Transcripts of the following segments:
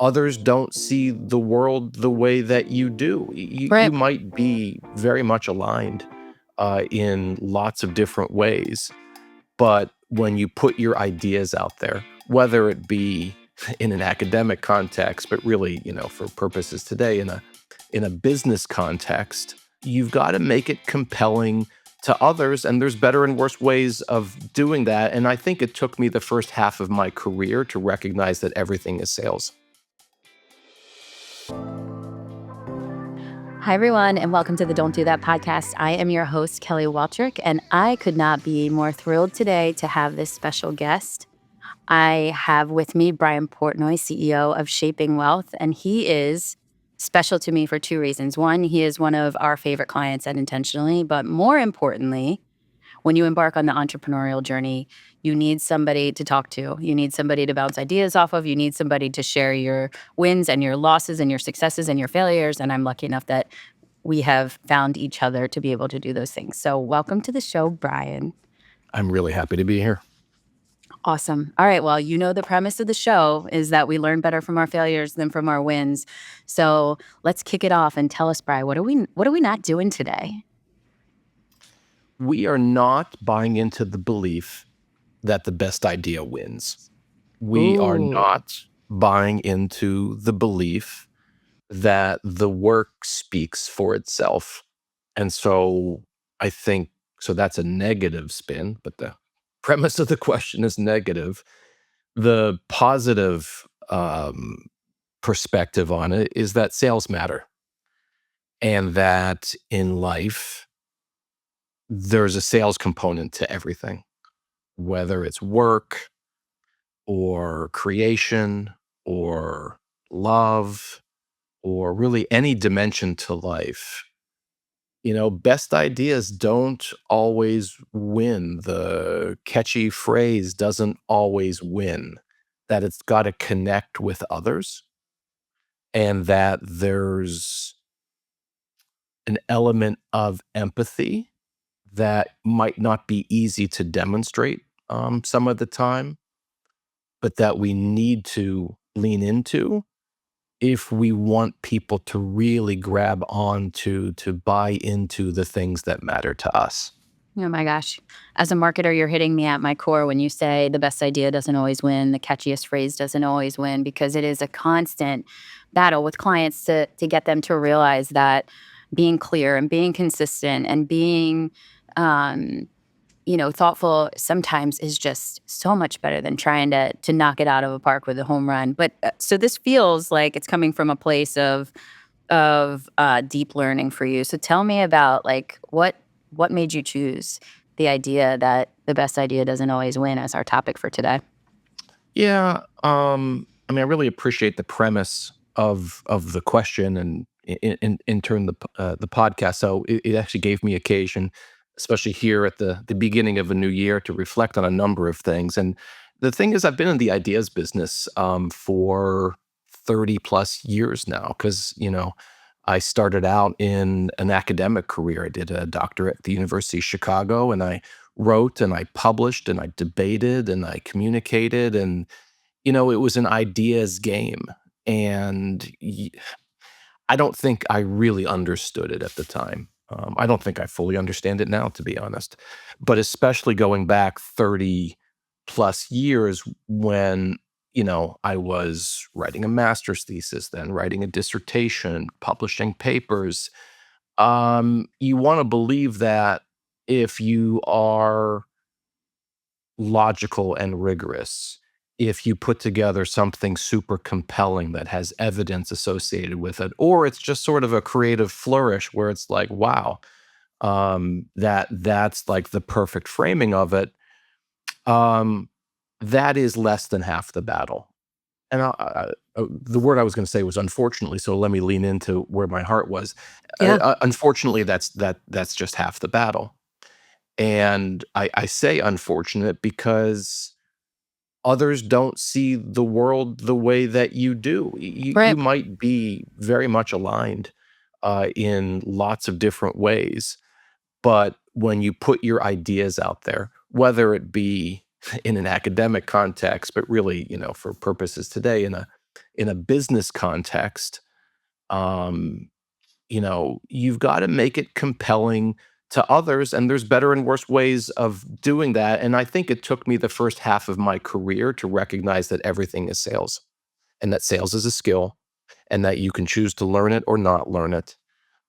others don't see the world the way that you do. You Right. might be very much aligned in lots of different ways, but when you put your ideas out there, whether it be in an academic context, but really, for purposes today in a business context, you've got to make it compelling to others. And there's better and worse ways of doing that. And I think it took me the first half of my career to recognize that everything is sales. Hi, everyone, and welcome to the Don't Do That podcast. I am your host, Kelly Waltrich, and I could not be more thrilled today to have this special guest. I have with me Brian Portnoy, CEO of Shaping Wealth, and he is special to me for two reasons. One, he is one of our favorite clients at Intentionally, but more importantly, when you embark on the entrepreneurial journey, you need somebody to talk to. You need somebody to bounce ideas off of. You need somebody to share your wins and your losses and your successes and your failures. And I'm lucky enough that we have found each other to be able to do those things. So welcome to the show, Brian. I'm really happy to be here. Awesome. All right. Well, you know, the premise of the show is that we learn better from our failures than from our wins. So let's kick it off and tell us, Brian, what are we not doing today? We are not buying into the belief that the best idea wins. We are Ooh. not buying into the belief that the work speaks for itself. And so I think, so that's a negative spin, but the premise of the question is negative. The positive perspective on it is that sales matter, and that in life, there's a sales component to everything, whether it's work or creation or love or really any dimension to life. Best ideas don't always win. The catchy phrase doesn't always win, that it's got to connect with others, and that there's an element of empathy that might not be easy to demonstrate some of the time, but that we need to lean into if we want people to really grab on to buy into the things that matter to us. Oh my gosh. As a marketer, you're hitting me at my core when you say the best idea doesn't always win, the catchiest phrase doesn't always win, because it is a constant battle with clients to get them to realize that being clear and being consistent and being thoughtful sometimes is just so much better than trying to knock it out of a park with a home run. But so this feels like it's coming from a place of deep learning for you. So tell me about like what made you choose the idea that the best idea doesn't always win as our topic for today? Yeah, I really appreciate the premise of the question, and in turn the podcast. So it actually gave me occasion, especially here at the beginning of a new year, to reflect on a number of things. And the thing is, I've been in the ideas business for 30 plus years now, because I started out in an academic career. I did a doctorate at the University of Chicago, and I wrote and I published and I debated and I communicated, and it was an ideas game. And I don't think I really understood it at the time. I don't think I fully understand it now, to be honest. But especially going back 30 plus years, when I was writing a master's thesis, then writing a dissertation, publishing papers. You want to believe that if you are logical and rigorous, if you put together something super compelling that has evidence associated with it, or it's just sort of a creative flourish where it's like, wow, that's like the perfect framing of it, um, that is less than half the battle. And the word I was going to say was unfortunately, so let me lean into where my heart was. Yeah. Unfortunately, that's just half the battle. And I say unfortunate because others don't see the world the way that you do. You Right. might be very much aligned in lots of different ways, but when you put your ideas out there, whether it be in an academic context, but really, for purposes today, in a business context, um, you've got to make it compelling to others, and there's better and worse ways of doing that. And I think it took me the first half of my career to recognize that everything is sales, and that sales is a skill, and that you can choose to learn it or not learn it.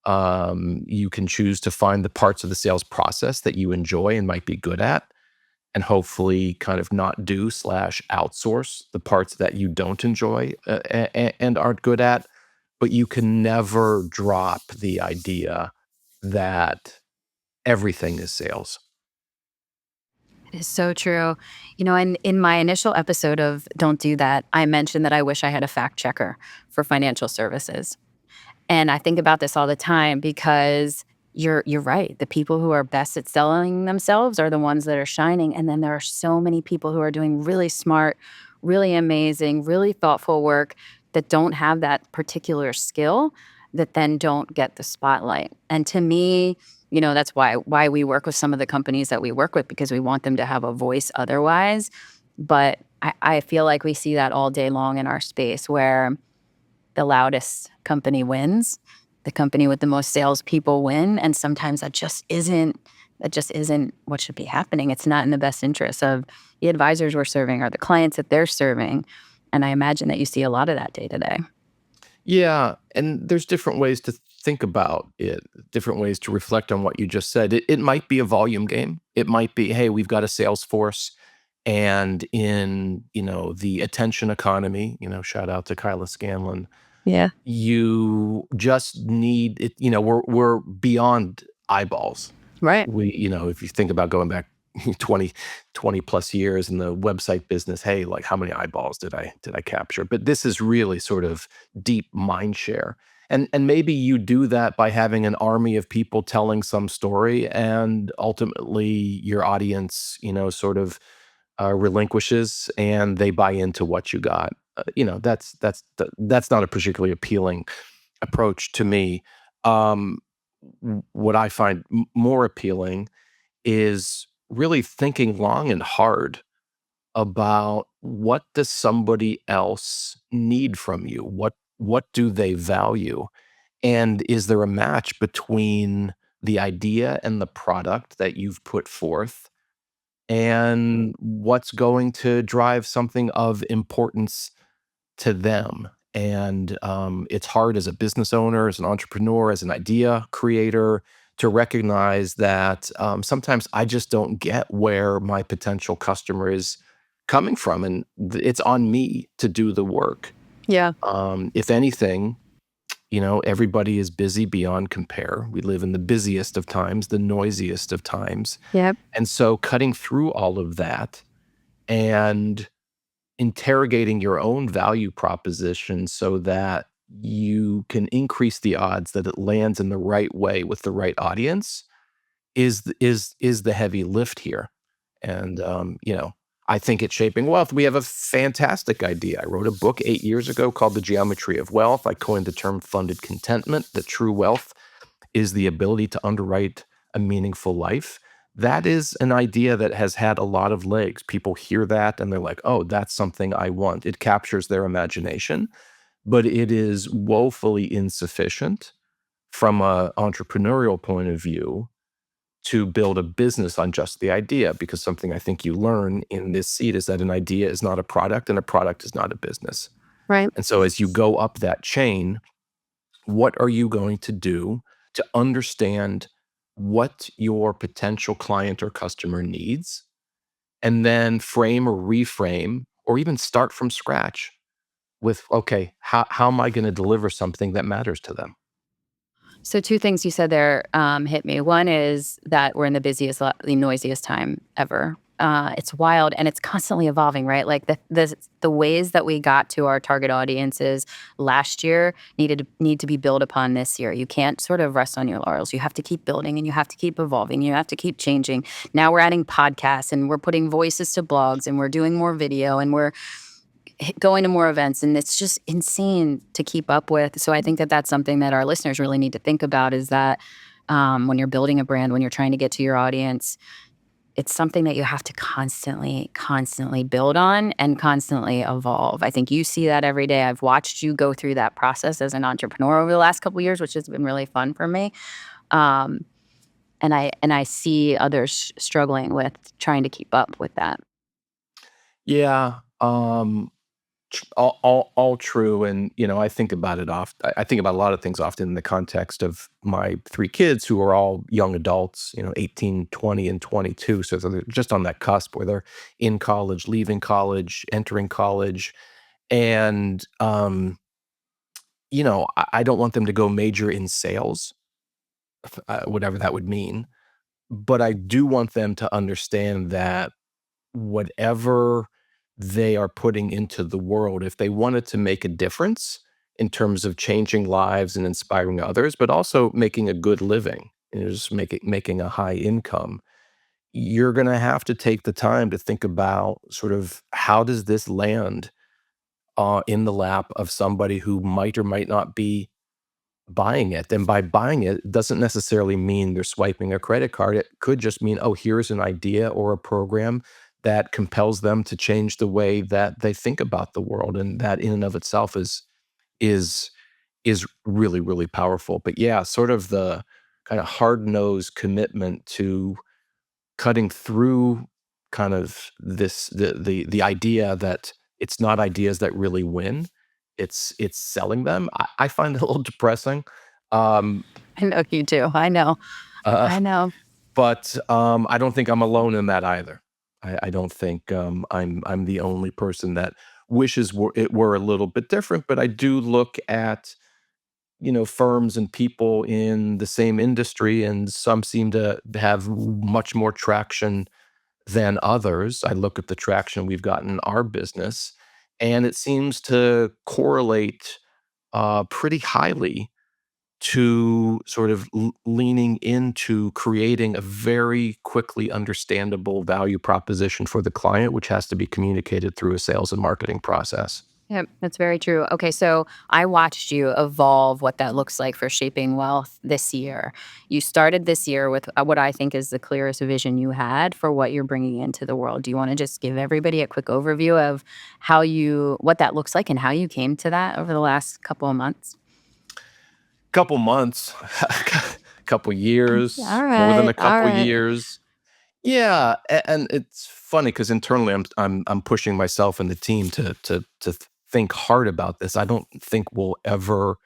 You can choose to find the parts of the sales process that you enjoy and might be good at, and hopefully kind of not do slash outsource the parts that you don't enjoy and aren't good at. But you can never drop the idea that everything is sales. It is so true. In my initial episode of Don't Do That, I mentioned that I wish I had a fact checker for financial services. And I think about this all the time because you're right. The people who are best at selling themselves are the ones that are shining. And then there are so many people who are doing really smart, really amazing, really thoughtful work that don't have that particular skill that then don't get the spotlight. And to me, that's why we work with some of the companies that we work with, because we want them to have a voice otherwise. But I feel like we see that all day long in our space where the loudest company wins. The company with the most salespeople win, and sometimes that just isn't what should be happening. It's not in the best interest of the advisors we're serving or the clients that they're serving. And I imagine that you see a lot of that day to day. Yeah, and there's different ways to think about it, different ways to reflect on what you just said. It might be a volume game. It might be, hey, we've got a sales force, and in the attention economy, shout out to Kyla Scanlon, Yeah. you just need it. We're beyond eyeballs. Right. If you think about going back 20 plus years in the website business, hey, like how many eyeballs did I capture? But this is really sort of deep mind share. And maybe you do that by having an army of people telling some story, and ultimately your audience, sort of relinquishes and they buy into what you got. That's not a particularly appealing approach to me. Um, what I find more appealing is really thinking long and hard about what does somebody else need from you? What do they value? And is there a match between the idea and the product that you've put forth, and what's going to drive something of importance to them? And it's hard as a business owner, as an entrepreneur, as an idea creator to recognize that sometimes I just don't get where my potential customer is coming from. And it's on me to do the work. Yeah. If anything, everybody is busy beyond compare. We live in the busiest of times, the noisiest of times. Yep. And so cutting through all of that and interrogating your own value proposition so that you can increase the odds that it lands in the right way with the right audience is the heavy lift here. And I think it's shaping wealth. We have a fantastic idea. I wrote a book 8 years ago called The Geometry of Wealth. I coined the term funded contentment, that true wealth is the ability to underwrite a meaningful life. That is an idea that has had a lot of legs. People hear that and they're like, oh, that's something I want. It captures their imagination, but it is woefully insufficient from an entrepreneurial point of view to build a business on just the idea, because something I think you learn in this seat is that an idea is not a product and a product is not a business. Right. And so as you go up that chain, what are you going to do to understand what your potential client or customer needs, and then frame or reframe or even start from scratch with, okay, how am I going to deliver something that matters to them? So two things you said there hit me. One is that we're in the busiest, the noisiest time ever. It's wild and it's constantly evolving, right? Like the ways that we got to our target audiences last year need to be built upon this year. You can't sort of rest on your laurels. You have to keep building and you have to keep evolving. You have to keep changing. Now we're adding podcasts and we're putting voices to blogs and we're doing more video and we're going to more events, and it's just insane to keep up with. So I think that that's something that our listeners really need to think about, is that when you're building a brand, when you're trying to get to your audience, it's something that you have to constantly build on and constantly evolve. I think you see that every day. I've watched you go through that process as an entrepreneur over the last couple years, which has been really fun for me. Um, and I see others struggling with trying to keep up with that. Yeah, all true, and, I think about it I think about a lot of things often in the context of my 3 kids who are all young adults, 18, 20, and 22, so they're just on that cusp where they're in college, leaving college, entering college, and, I don't want them to go major in sales, whatever that would mean, but I do want them to understand that whatever they are putting into the world, if they wanted to make a difference in terms of changing lives and inspiring others, but also making a good living, just making a high income, you're gonna have to take the time to think about sort of how does this land, in the lap of somebody who might or might not be buying it, and by buying it, doesn't necessarily mean they're swiping a credit card. It could just mean, "Oh, here's an idea or a program that compels them to change the way that they think about the world," and that in and of itself is is really, really powerful. But yeah, sort of the kinda hard-nosed commitment to cutting through kind of the idea that it's not ideas that really win, it's selling them. I find it a little depressing. Um, I know you do. I know. uh, I know. but I don't think I'm alone in that either. I don't think, I'm the only person that wishes it were a little bit different, but I do look at, firms and people in the same industry, and some seem to have much more traction than others. I look at the traction we've got in our business, and it seems to correlate pretty highly to sort of leaning into creating a very quickly understandable value proposition for the client, which has to be communicated through a sales and marketing process. Yep, that's very true. Okay, so I watched you evolve what that looks like for shaping wealth this year. You started this year with what I think is the clearest vision you had for what you're bringing into the world. Do you want to just give everybody a quick overview of what that looks like and how you came to that over the last couple of months? Couple months, couple years, All more than right, a all couple right. years. Yeah, and it's funny because internally I'm pushing myself and the team to think hard about this. I don't think we'll ever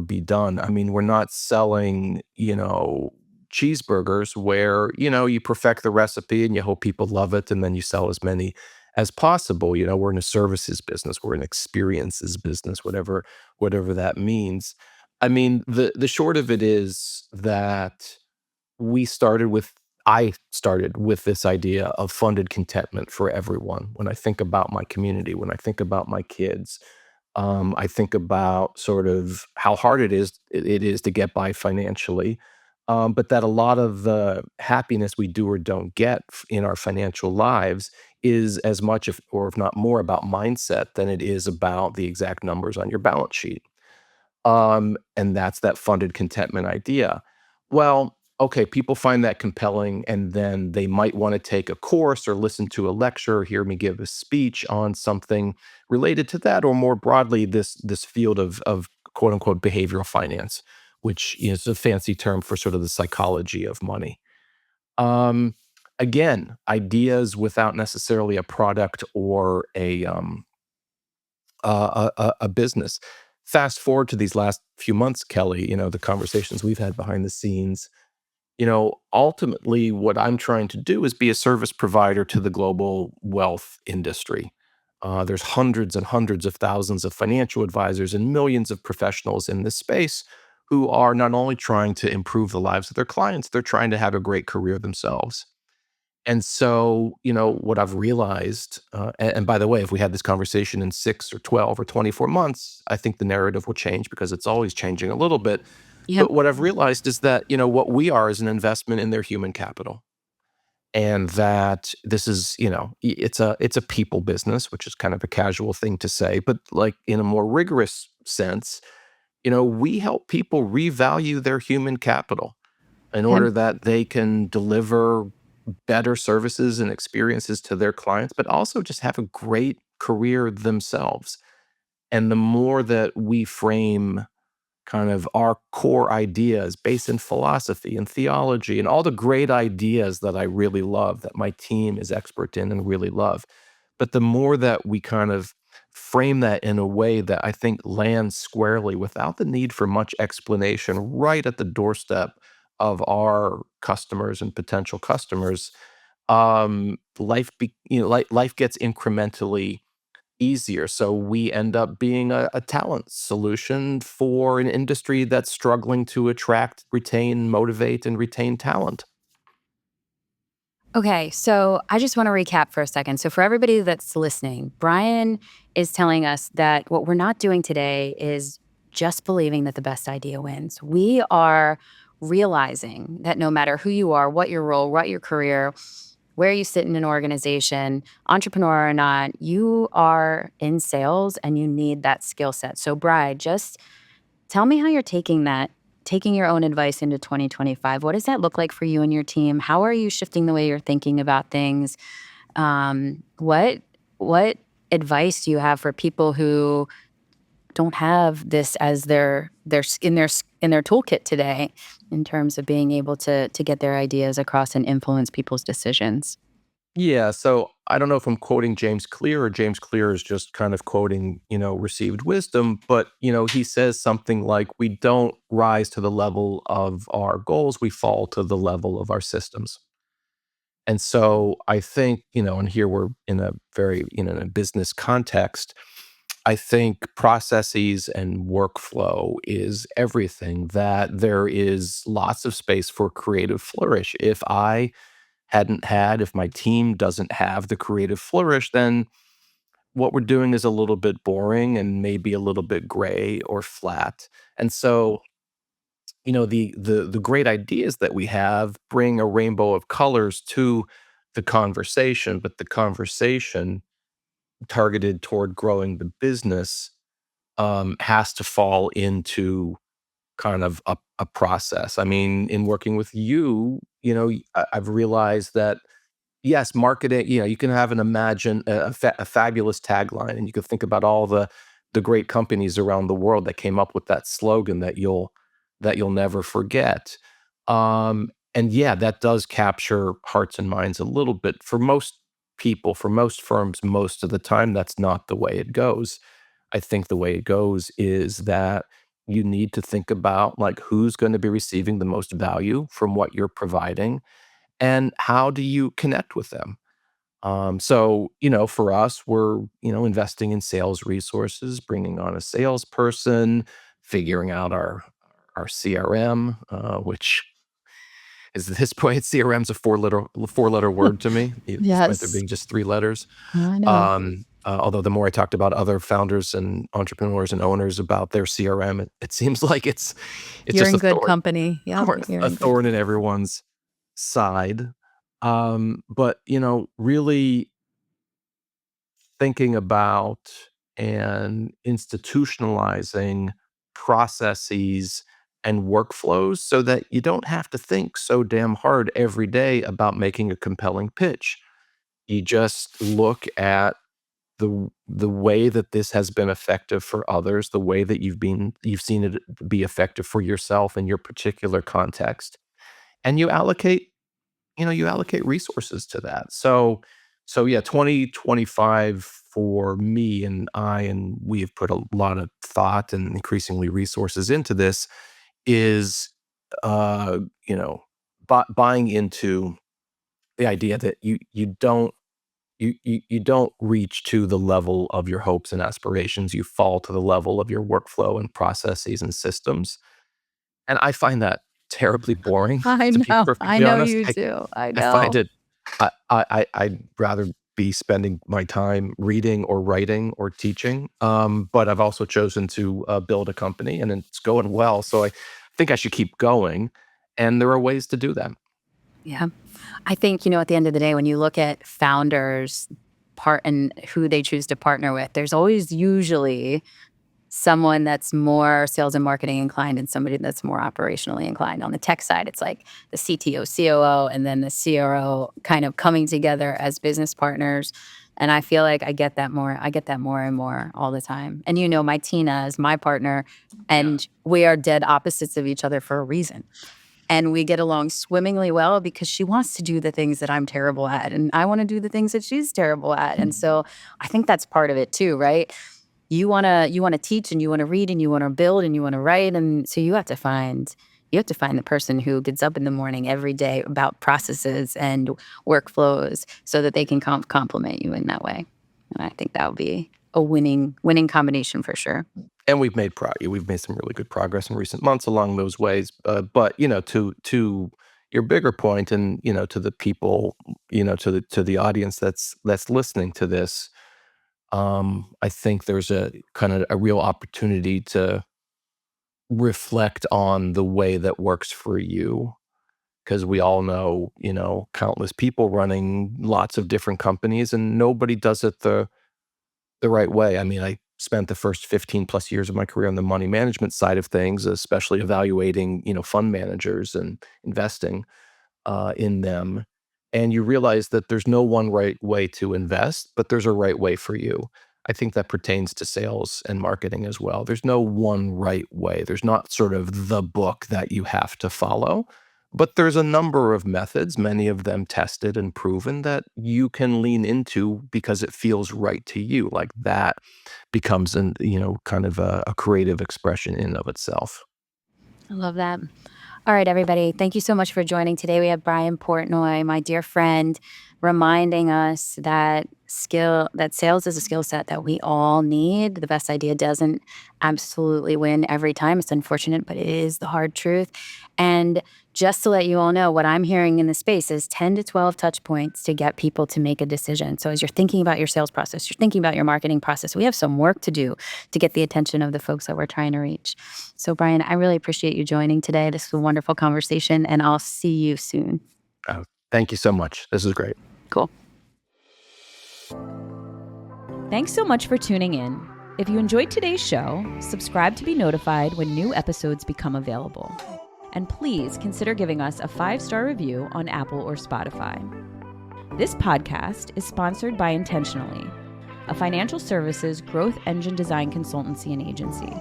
be done. I mean, we're not selling, cheeseburgers where, you perfect the recipe and you hope people love it and then you sell as many as possible. We're in a services business, we're in experiences business, whatever that means. I mean, the short of it is that we started with I started with this idea of funded contentment for everyone. When I think about my community, when I think about my kids, I think about sort of how hard it is to get by financially, but that a lot of the happiness we do or don't get in our financial lives is as much, if or if not more, about mindset than it is about the exact numbers on your balance sheet. And that's that funded contentment idea. Well, okay, people find that compelling, and then they might want to take a course or listen to a lecture, or hear me give a speech on something related to that, or more broadly, this field of quote unquote behavioral finance, which is a fancy term for sort of the psychology of money. Um, Again, ideas without necessarily a product or a business. Fast forward to these last few months, Kelly, the conversations we've had behind the scenes, ultimately what I'm trying to do is be a service provider to the global wealth industry. There's hundreds and hundreds of thousands of financial advisors and millions of professionals in this space who are not only trying to improve the lives of their clients, they're trying to have a great career themselves. And so, what I've realized, and by the way, if we had this conversation in 6 or 12 or 24 months, I think the narrative will change because it's always changing a little bit. Yep. But what I've realized is that, what we are is an investment in their human capital. And that this is, it's a people business, which is kind of a casual thing to say, but like in a more rigorous sense, we help people revalue their human capital in Yep. order that they can deliver. better services and experiences to their clients, but also just have a great career themselves. And the more that we frame kind of our core ideas based in philosophy and theology and all the great ideas that I really love, that my team is expert in and really love. But the more that we kind of frame that in a way that I think lands squarely without the need for much explanation right at the doorstep of our customers and potential customers, life gets incrementally easier. So we end up being a talent solution for an industry that's struggling to attract, retain, motivate, and retain talent. Okay, so I just want to recap for a second. So, for everybody that's listening, Brian is telling us that what we're not doing today is just believing that the best idea wins. We are realizing that no matter who you are, what your role, what your career, where you sit in an organization, entrepreneur or not, you are in sales and you need that skill set. So, Brian, just tell me how you're taking your own advice into 2025. What does that look like for you and your team? How are you shifting the way you're thinking about things? What advice do you have for people who don't have this as in their toolkit today in terms of being able to get their ideas across and influence people's decisions? Yeah, so I don't know if I'm quoting James Clear or James Clear is just kind of quoting, received wisdom, but he says something like we don't rise to the level of our goals, we fall to the level of our systems. And so I think, and here we're in a very, in a business context, I think processes and workflow is everything, that there is lots of space for creative flourish. If my team doesn't have the creative flourish, then what we're doing is a little bit boring and maybe a little bit gray or flat. And so, the great ideas that we have bring a rainbow of colors to the conversation, but the conversation targeted toward growing the business has to fall into kind of a process. I mean, in working with you, I've realized that yes, marketing, you can have a fabulous tagline, and you can think about all the great companies around the world that came up with that slogan that you'll never forget. And yeah, that does capture hearts and minds a little bit. For most people, for most firms, most of the time, that's not the way it goes. I think the way it goes is that you need to think about, like, who's gonna be receiving the most value from what you're providing, and how do you connect with them? So, for us, we're, investing in sales resources, bringing on a salesperson, figuring out our CRM, which is at this point, CRM's a four-letter word to me, despite there Yes, being just 3 letters. I know. Although the more I talked about other founders and entrepreneurs and owners about their CRM, it seems like it's You're just in good company. Yep, you're a in good thorn in company. everyone's side. But, really thinking about and institutionalizing processes and workflows so that you don't have to think so damn hard every day about making a compelling pitch. You just look at the way that this has been effective for others, the way that you've seen it be effective for yourself in your particular context, and you allocate resources to that. So yeah, 2025 for me and we have put a lot of thought and increasingly resources into this is, uh, you know, buying into the idea that you don't reach to the level of your hopes and aspirations. You fall to the level of your workflow and processes and systems. And I find that terribly boring, to be I perfectly know honest. you I do. I I find know. it I'd rather be spending my time reading or writing or teaching, but I've also chosen to, build a company, and it's going well, so I think I should keep going, and there are ways to do that. Yeah. I think, at the end of the day, when you look at founders part and who they choose to partner with, there's always usually someone that's more sales and marketing inclined and somebody that's more operationally inclined. On the tech side, it's like the CTO, COO, and then the CRO kind of coming together as business partners. And I feel like I get that more. I get that more and more all the time. And my Tina is my partner, and we are dead opposites of each other for a reason. And we get along swimmingly well because she wants to do the things that I'm terrible at, and I want to do the things that she's terrible at. And so I think that's part of it too, right? You wanna teach, and you wanna read, and you wanna build, and you wanna write, and so you have to find the person who gets up in the morning every day about processes and workflows so that they can complement you in that way. And I think that would be a winning combination for sure. And we've made some really good progress in recent months along those ways. But to your bigger point, and to the people, to the audience that's listening to this, I think there's a kind of a real opportunity to reflect on the way that works for you, because we all know, countless people running lots of different companies, and nobody does it the right way. I mean, I spent the first 15 plus years of my career on the money management side of things, especially evaluating, fund managers and investing in them. And you realize that there's no one right way to invest, but there's a right way for you. I think that pertains to sales and marketing as well. There's no one right way. There's not sort of the book that you have to follow, but there's a number of methods, many of them tested and proven, that you can lean into because it feels right to you. Like that becomes kind of a creative expression in of itself. I love that. All right, everybody. Thank you so much for joining. Today we have Brian Portnoy, my dear friend, reminding us that sales is a skill set that we all need. The best idea doesn't absolutely win every time. It's unfortunate, but it is the hard truth. And just to let you all know, what I'm hearing in the space is 10 to 12 touch points to get people to make a decision. So as you're thinking about your sales process, you're thinking about your marketing process, we have some work to do to get the attention of the folks that we're trying to reach. So Brian, I really appreciate you joining today. This was a wonderful conversation, and I'll see you soon. Oh, thank you so much. This is great. Cool. Thanks so much for tuning in. If you enjoyed today's show, subscribe to be notified when new episodes become available. And please consider giving us a 5-star review on Apple or Spotify. This podcast is sponsored by Intentionally, a financial services growth engine design consultancy and agency.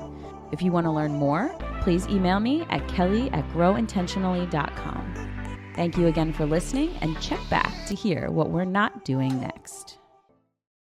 If you want to learn more, please email me at kelly@growintentionally.com. Thank you again for listening, and check back to hear what we're not doing next.